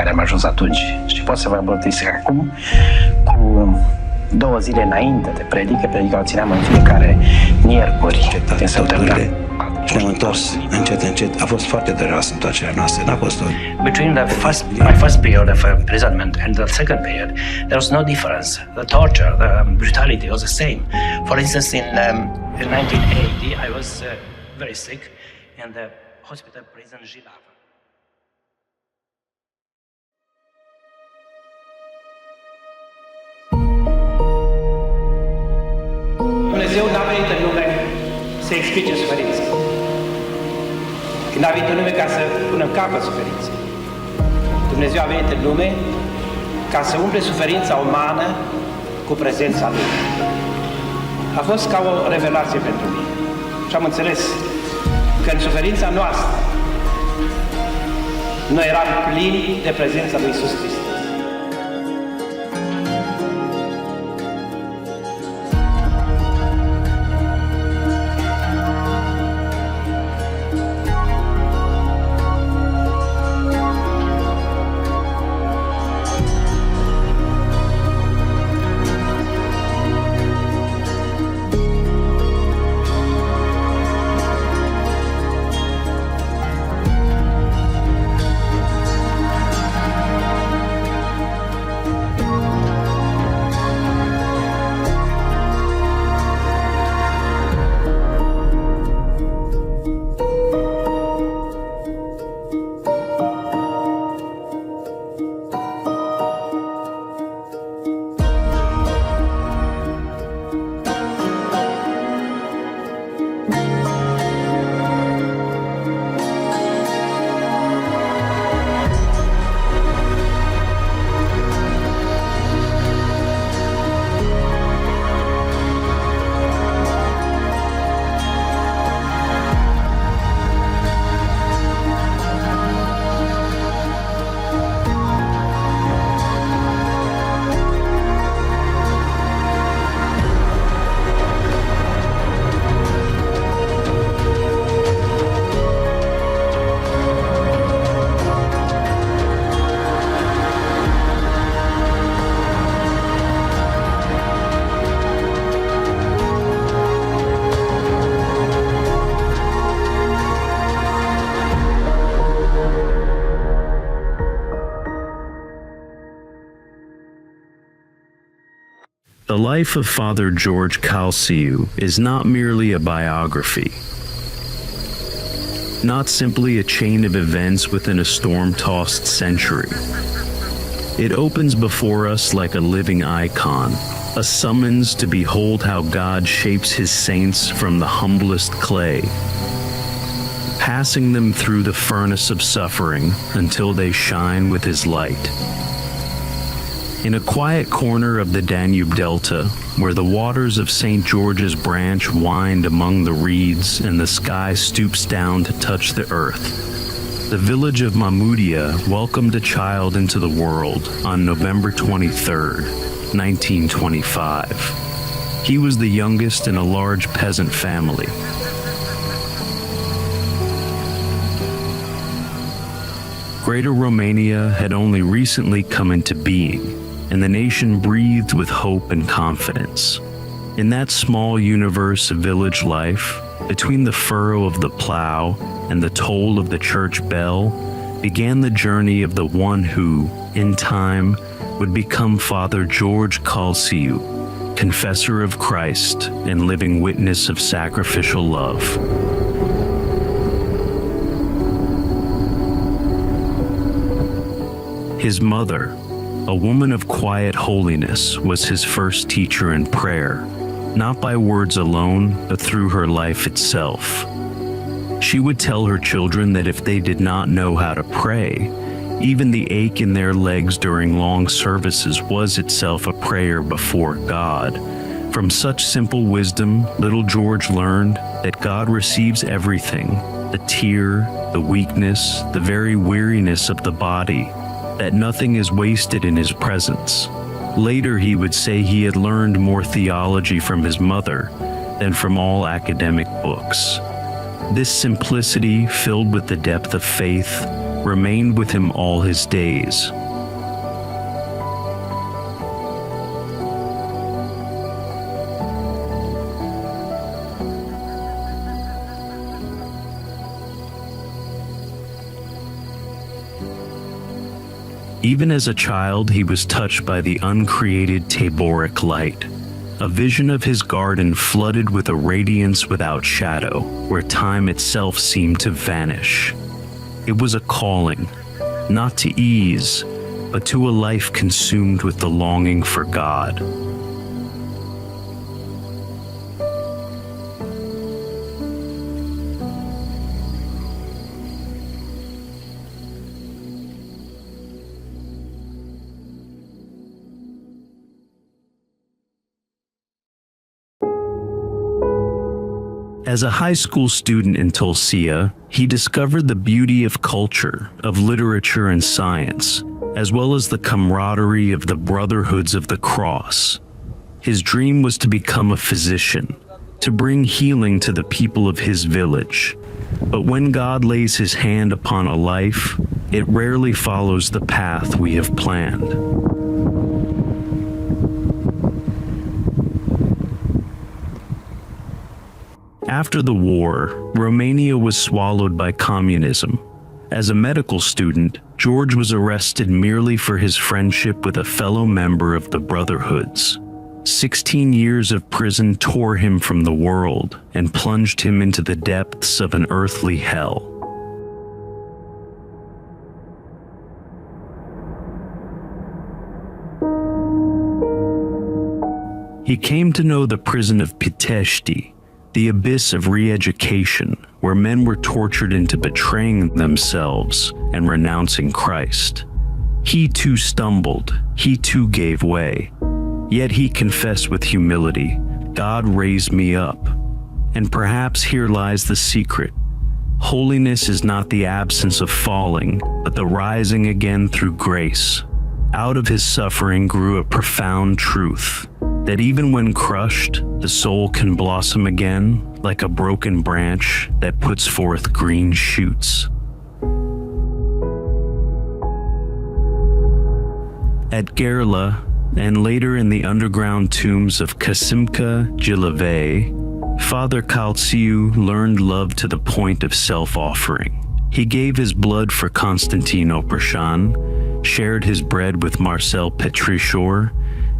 care am ajuns atunci. Și pot să vă mărturisesc acum, cu 2 zile înainte de predică o țineam în fiecare miercuri din săptămână. Și ne-am întors încet. A fost foarte dureroasă întoarcerea noastră, n-a fost Between my first period of imprisonment and the second period, there was no difference. The torture, the brutality was the same. For instance, in 1980, I was very sick in the hospital prison Jilavei. Dumnezeu n-a venit în lume să explice suferința. Când a venit în lume ca să pună în capăt suferinței. Dumnezeu a venit în lume ca să umple suferința umană cu prezența Lui. A fost ca o revelație pentru mine. Și am înțeles că în suferința noastră noi eram plini de prezența Lui Iisus Hristos. The life of Father Gheorghe Calciu is not merely a biography, not simply a chain of events within a storm-tossed century. It opens before us like a living icon, a summons to behold how God shapes his saints from the humblest clay, passing them through the furnace of suffering until they shine with his light. In a quiet corner of the Danube Delta, where the waters of St. George's Branch wind among the reeds and the sky stoops down to touch the earth, the village of Mamudia welcomed a child into the world on November 23rd, 1925. He was the youngest in a large peasant family. Greater Romania had only recently come into being, and the nation breathed with hope and confidence. In that small universe of village life, between the furrow of the plow and the toll of the church bell, began the journey of the one who, in time, would become Father Gheorghe Calciu, confessor of Christ and living witness of sacrificial love. His mother, a woman of quiet holiness, was his first teacher in prayer, not by words alone, but through her life itself. She would tell her children that if they did not know how to pray, even the ache in their legs during long services was itself a prayer before God. From such simple wisdom, little George learned that God receives everything, the tear, the weakness, the very weariness of the body, that nothing is wasted in his presence. Later he would say he had learned more theology from his mother than from all academic books. This simplicity, filled with the depth of faith, remained with him all his days. Even as a child, he was touched by the uncreated Taboric light, a vision of his garden flooded with a radiance without shadow, where time itself seemed to vanish. It was a calling, not to ease, but to a life consumed with the longing for God. As a high school student in Tulcea, he discovered the beauty of culture, of literature and science, as well as the camaraderie of the brotherhoods of the cross. His dream was to become a physician, to bring healing to the people of his village. But when God lays his hand upon a life, it rarely follows the path we have planned. After the war, Romania was swallowed by communism. As a medical student, George was arrested merely for his friendship with a fellow member of the Brotherhoods. 16 years of prison tore him from the world and plunged him into the depths of an earthly hell. He came to know the prison of Pitești, the abyss of re-education, where men were tortured into betraying themselves and renouncing Christ. He too stumbled, he too gave way. Yet he confessed with humility, "God raised me up." And perhaps here lies the secret. Holiness is not the absence of falling, but the rising again through grace. Out of his suffering grew a profound truth, that even when crushed, the soul can blossom again like a broken branch that puts forth green shoots. At Gherla, and later in the underground tombs of Casimca Jilavei, Father Calciu learned love to the point of self-offering. He gave his blood for Constantine Oprășan, shared his bread with Marcel Petrișor,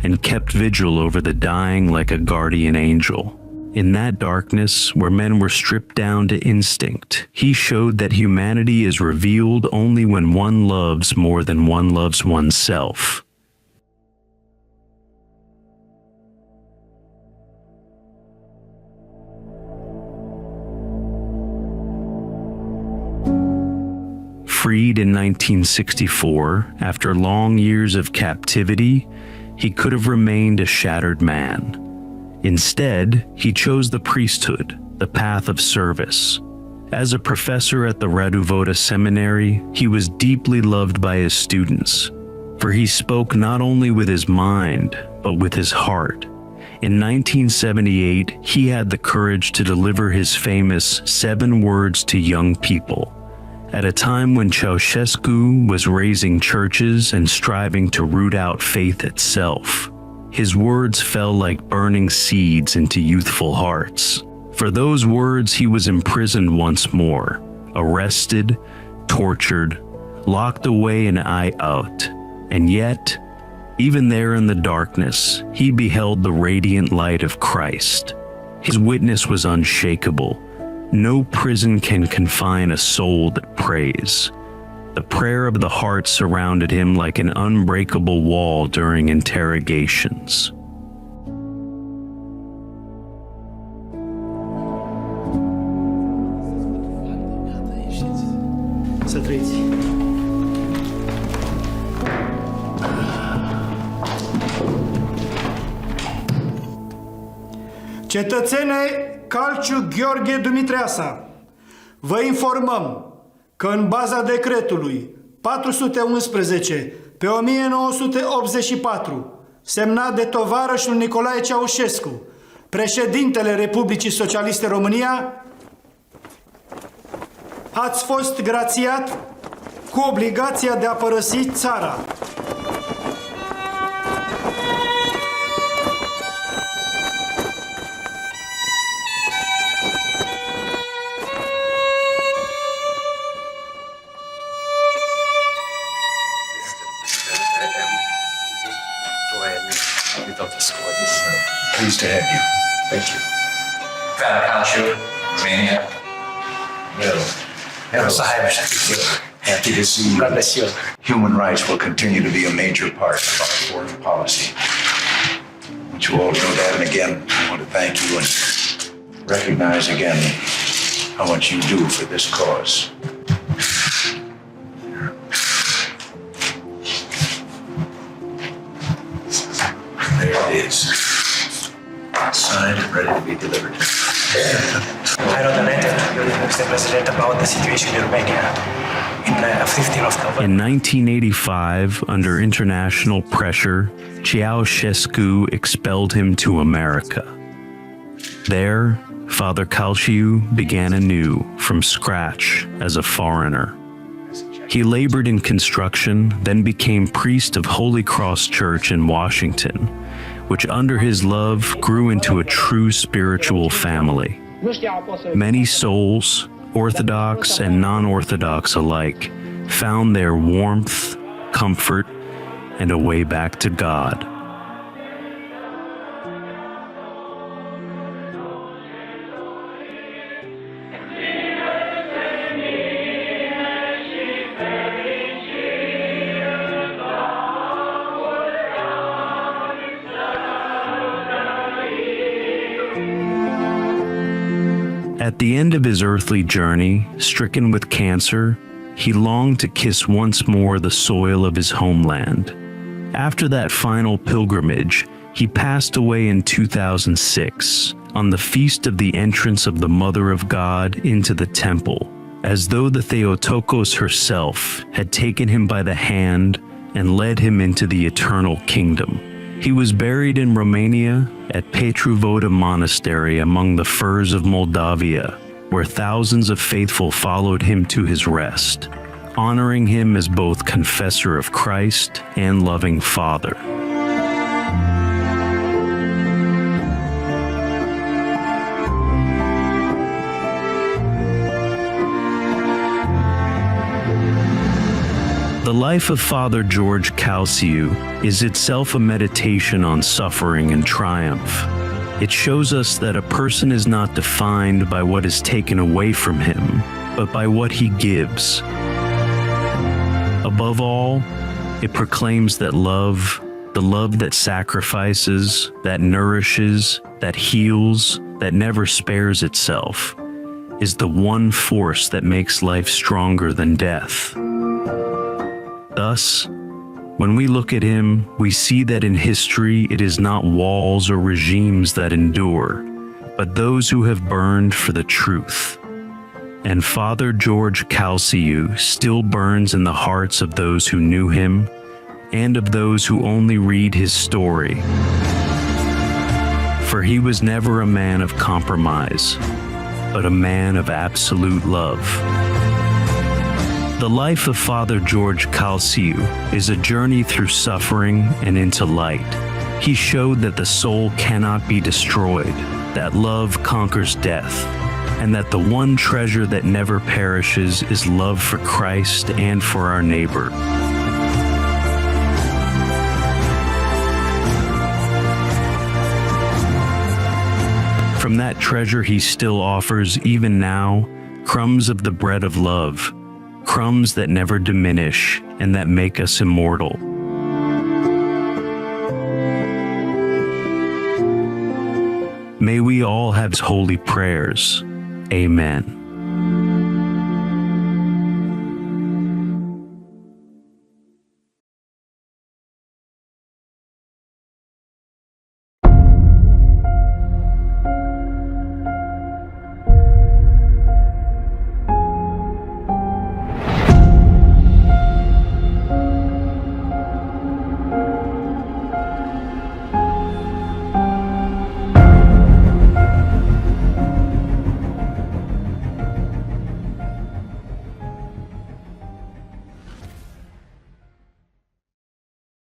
and kept vigil over the dying like a guardian angel. In that darkness, where men were stripped down to instinct, he showed that humanity is revealed only when one loves more than one loves oneself. Freed in 1964, after long years of captivity, he could have remained a shattered man. Instead, he chose the priesthood, the path of service. As a professor at the Radu Seminary, he was deeply loved by his students, for he spoke not only with his mind, but with his heart. In 1978, he had the courage to deliver his famous 7 words to young people. At a time when Ceausescu was raising churches and striving to root out faith itself, his words fell like burning seeds into youthful hearts. For those words, he was imprisoned once more, arrested, tortured, locked away and eye out. And yet, even there in the darkness, he beheld the radiant light of Christ. His witness was unshakable. No prison can confine a soul that prays. The prayer of the heart surrounded him like an unbreakable wall during interrogations. Să trăiți. Cetățene Calciu Gheorghe Dumitreasa, vă informăm că în baza decretului 411 pe 1984, semnat de tovarășul Nicolae Ceaușescu, președintele Republicii Socialiste România, ați fost grațiat cu obligația de a părăsi țara. Pleased to have you. Thank you. Father Calciu, Romania. Happy to see you. Human rights will continue to be a major part of our foreign policy. I want you all to know that, and again, I want to thank you and recognize again how much you do for this cause. There it is. Signed and ready to be delivered. I wrote a letter to Mr. President about the situation in Romania in 15th of November. In 1985, under international pressure, Ceausescu expelled him to America. There, Father Calciu began anew from scratch as a foreigner. He labored in construction, then became priest of Holy Cross Church in Washington, which under his love grew into a true spiritual family. Many souls, Orthodox and non-Orthodox alike, found their warmth, comfort, and a way back to God. At the end of his earthly journey, stricken with cancer, he longed to kiss once more the soil of his homeland. After that final pilgrimage, he passed away in 2006 on the feast of the entrance of the Mother of God into the temple, as though the Theotokos herself had taken him by the hand and led him into the eternal kingdom. He was buried in Romania at Petrovoda Monastery among the firs of Moldavia, where thousands of faithful followed him to his rest, honoring him as both confessor of Christ and loving Father. The life of Father Gheorghe Calciu is itself a meditation on suffering and triumph. It shows us that a person is not defined by what is taken away from him, but by what he gives. Above all, it proclaims that love, the love that sacrifices, that nourishes, that heals, that never spares itself, is the one force that makes life stronger than death. Thus, when we look at him, we see that in history it is not walls or regimes that endure, but those who have burned for the truth. And Father Gheorghe Calciu still burns in the hearts of those who knew him and of those who only read his story. For he was never a man of compromise, but a man of absolute love. The life of Father Gheorghe Calciu is a journey through suffering and into light. He showed that the soul cannot be destroyed, that love conquers death, and that the one treasure that never perishes is love for Christ and for our neighbor. From that treasure he still offers, even now, crumbs of the bread of love, crumbs that never diminish and that make us immortal. May we all have holy prayers. Amen.